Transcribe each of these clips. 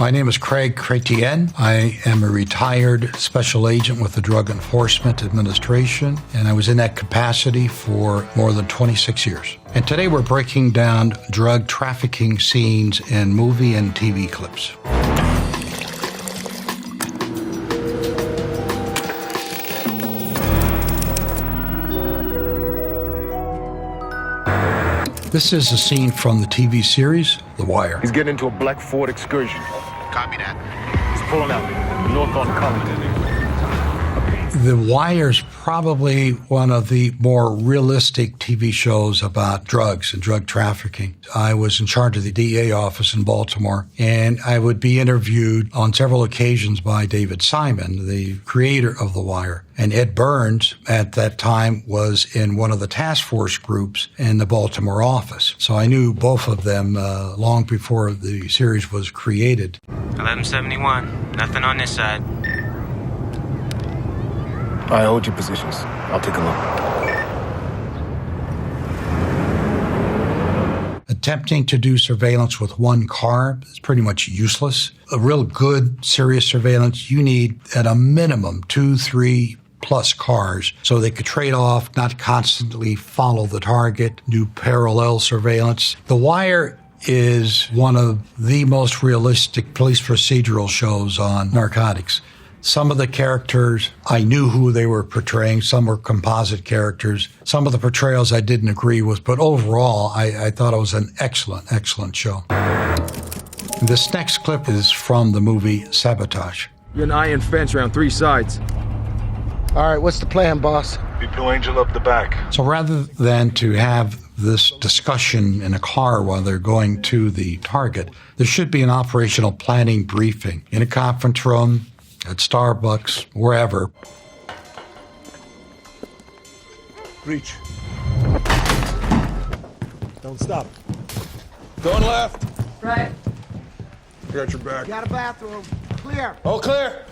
My name is Craig Chretien. I am a retired special agent with the Drug Enforcement Administration, and I was in that capacity for more than 26 years. And today we're breaking down drug trafficking scenes in movie and TV clips. This is a scene from the TV series, The Wire. He's getting into a black Ford excursion. Copy that. He's pulling out north on Collington. The Wire's probably one of the more realistic TV shows about drugs and drug trafficking. I was in charge of the DEA office in Baltimore, and I would be interviewed on several occasions by David Simon, the creator of The Wire. And Ed Burns, at that time, was in one of the task force groups in the Baltimore office. So I knew both of them long before the series was created. 1171. Nothing on this side. All right, hold your positions. I'll take a look. Attempting to do surveillance with one car is pretty much useless. A real good, serious surveillance, you need at a minimum 2, 3 plus cars so they could trade off, not constantly follow the target, do parallel surveillance. The Wire is one of the most realistic police procedural shows on narcotics. Some of the characters, I knew who they were portraying. Some were composite characters. Some of the portrayals I didn't agree with, but overall, I thought it was an excellent, excellent show. This next clip is from the movie Sabotage. You're an iron fence around 3 sides. All right, what's the plan, boss? People Angel up the back. So rather than to have this discussion in a car while they're going to the target, there should be an operational planning briefing in a conference room, at Starbucks, wherever. Reach. Don't stop. Going left. Right. Got your back. Got a bathroom. Clear. All clear.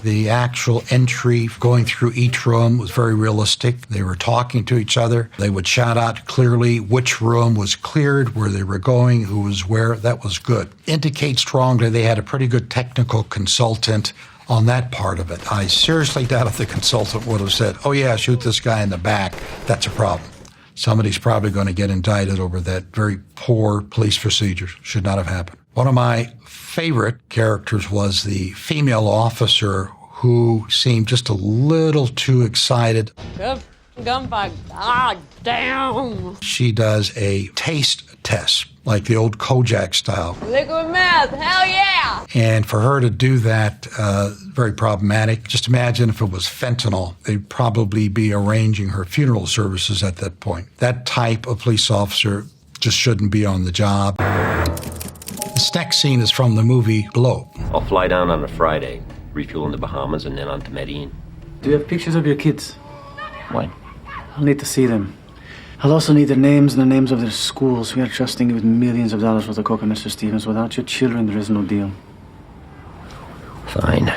The actual entry going through each room was very realistic. They were talking to each other. They would shout out clearly which room was cleared, where they were going, who was where. That was good. Indicate strongly they had a pretty good technical consultant on that part of it. I seriously doubt if the consultant would have said, oh yeah, shoot this guy in the back. That's a problem. Somebody's probably going to get indicted over that very poor police procedure. Should not have happened. One of my favorite characters was the female officer who seemed just a little too excited. Gunfight. Ah, damn. She does a taste test, like the old Kojak style. Liquid meth. Hell yeah. And for her to do that, very problematic. Just imagine if it was fentanyl. They'd probably be arranging her funeral services at that point. That type of police officer just shouldn't be on the job. This next scene is from the movie Blow. I'll fly down on a Friday, refuel in the Bahamas, and then on to Medellin. Do you have pictures of your kids? Why? I'll need to see them. I'll also need their names and the names of their schools. We are trusting you with millions of dollars worth of coke, Mr. Stevens. Without your children, there is no deal. Fine.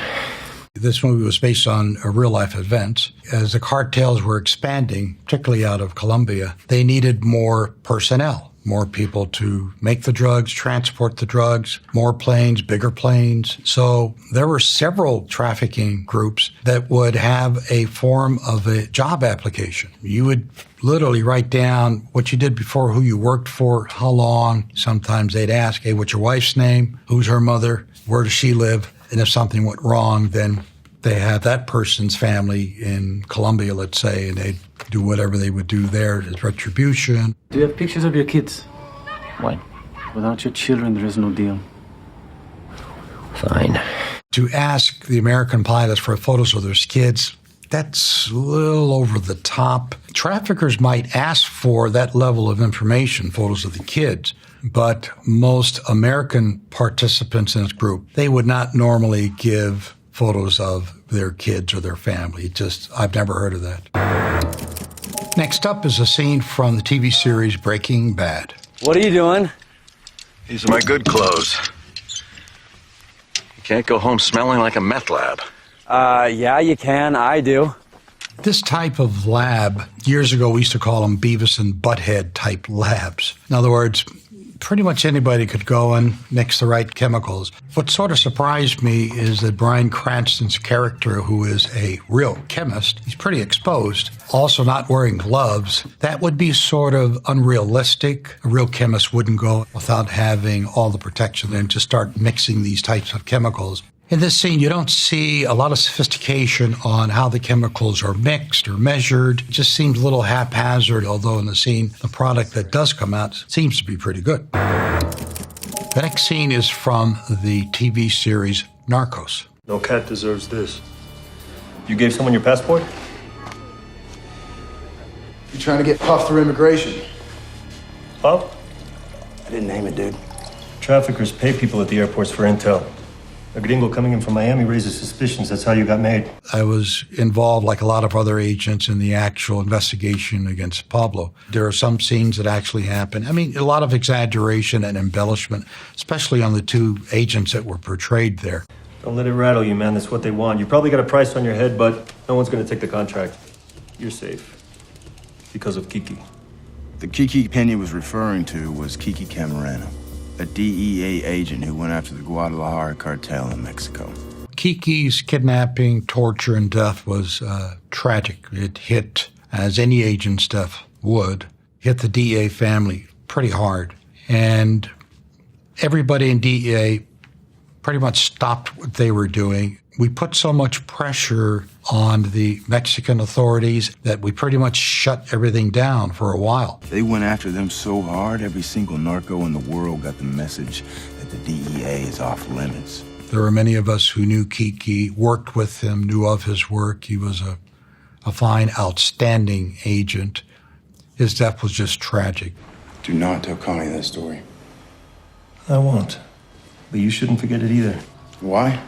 This movie was based on real-life events. As the cartels were expanding, particularly out of Colombia, they needed more personnel. More people to make the drugs, transport the drugs, more planes, bigger planes. So there were several trafficking groups that would have a form of a job application. You would literally write down what you did before, who you worked for, how long. Sometimes they'd ask, hey, what's your wife's name? Who's her mother? Where does she live? And if something went wrong, then they have that person's family in Colombia, let's say, and they'd do whatever they would do there as retribution. Do you have pictures of your kids? Why? Without your children, there is no deal. Fine. To ask the American pilots for photos of their kids, that's a little over the top. Traffickers might ask for that level of information, photos of the kids, but most American participants in this group, they would not normally give photos of their kids or their family. I've never heard of that. Next up is a scene from the TV series Breaking Bad. What are you doing? These are my good clothes. You can't go home smelling like a meth lab. Yeah, you can. I do. This type of lab, years ago we used to call them Beavis and Butthead type labs. In other words, pretty much anybody could go and mix the right chemicals. What sort of surprised me is that Bryan Cranston's character, who is a real chemist, he's pretty exposed, also not wearing gloves. That would be sort of unrealistic. A real chemist wouldn't go without having all the protection and just start mixing these types of chemicals. In this scene, you don't see a lot of sophistication on how the chemicals are mixed or measured. It just seems a little haphazard, although in the scene, the product that does come out seems to be pretty good. The next scene is from the TV series Narcos. No cat deserves this. You gave someone your passport? You trying to get puffed through immigration? Puff? I didn't name it, dude. Traffickers pay people at the airports for intel. A gringo coming in from Miami raises suspicions. That's how you got made. I was involved, like a lot of other agents, in the actual investigation against Pablo. There are some scenes that actually happen. I mean, a lot of exaggeration and embellishment, especially on the two agents that were portrayed there. Don't let it rattle you, man. That's what they want. You probably got a price on your head, but no one's going to take the contract. You're safe. Because of Kiki. The Kiki Peña was referring to was Kiki Camarena, a DEA agent who went after the Guadalajara cartel in Mexico. Kiki's kidnapping, torture, and death was tragic. It hit, as any agent's death would, hit the DEA family pretty hard. And everybody in DEA pretty much stopped what they were doing. We put so much pressure on the Mexican authorities that we pretty much shut everything down for a while. They went after them so hard, every single narco in the world got the message that the DEA is off limits. There were many of us who knew Kiki, worked with him, knew of his work. He was a fine, outstanding agent. His death was just tragic. Do not tell Connie that story. I won't. But you shouldn't forget it either. Why?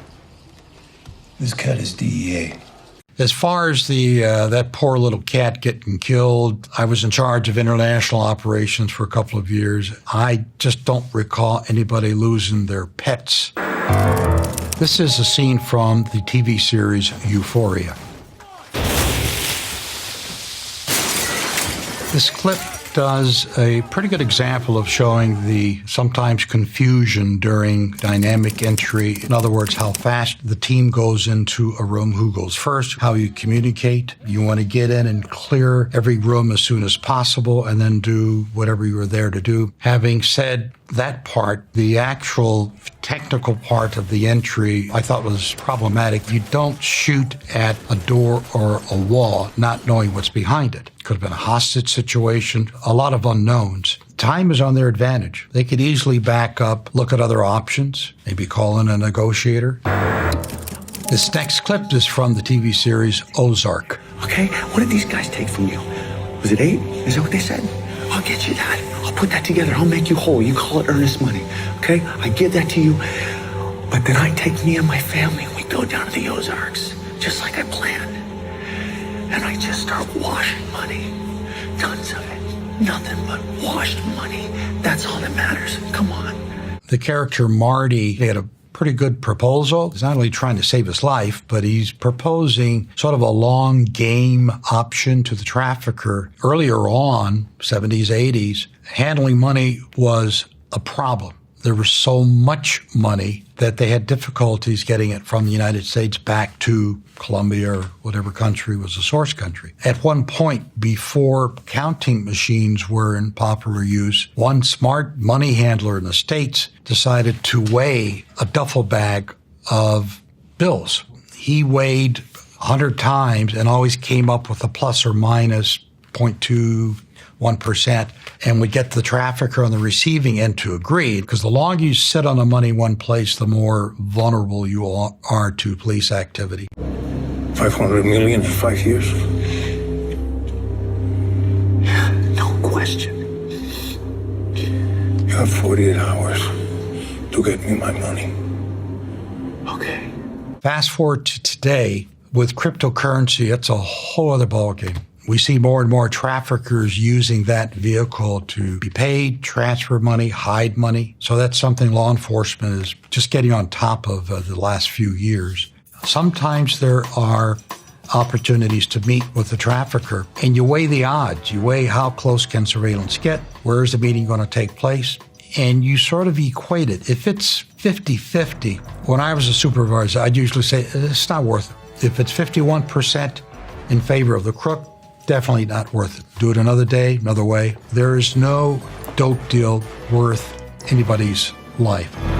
This cat is DEA. As far as that poor little cat getting killed, I was in charge of international operations for a couple of years. I just don't recall anybody losing their pets. This is a scene from the TV series Euphoria. This clip does a pretty good example of showing the sometimes confusion during dynamic entry. In other words, how fast the team goes into a room, who goes first, how you communicate. You want to get in and clear every room as soon as possible and then do whatever you were there to do. Having said that part, the actual technical part of the entry I thought was problematic. You don't shoot at a door or a wall not knowing what's behind it. Could have been a hostage situation, a lot of unknowns. Time is on their advantage. They could easily back up, look at other options, maybe call in a negotiator. This next clip is from the TV series Ozark. Okay, what did these guys take from you? Was it 8? Is that what they said? I'll get you that. I'll put that together. I'll make you whole. You call it earnest money. Okay? I give that to you. But then I take me and my family and we go down to the Ozarks, just like I planned. And I just start washing money. Tons of it. Nothing but washed money. That's all that matters. Come on. The character Marty had a pretty good proposal. He's not only trying to save his life, but he's proposing sort of a long game option to the trafficker. Earlier on, 70s, 80s, handling money was a problem. There was so much money that they had difficulties getting it from the United States back to Colombia or whatever country was the source country. At one point, before counting machines were in popular use, one smart money handler in the States decided to weigh a duffel bag of bills. He weighed 100 times and always came up with a plus or minus 0.21%, and would get the trafficker on the receiving end to agree, because the longer you sit on the money one place, the more vulnerable you are to police activity. 500 million in 5 years? No question. You have 48 hours to get me my money. Okay. Fast forward to today, with cryptocurrency, it's a whole other ballgame. We see more and more traffickers using that vehicle to be paid, transfer money, hide money. So that's something law enforcement is just getting on top of the last few years. Sometimes there are opportunities to meet with the trafficker, and you weigh the odds. You weigh how close can surveillance get, where is the meeting going to take place. and you sort of equate it. If it's 50-50, when I was a supervisor, I'd usually say, it's not worth it. If it's 51% in favor of the crook, definitely not worth it. Do it another day, another way. There is no dope deal worth anybody's life.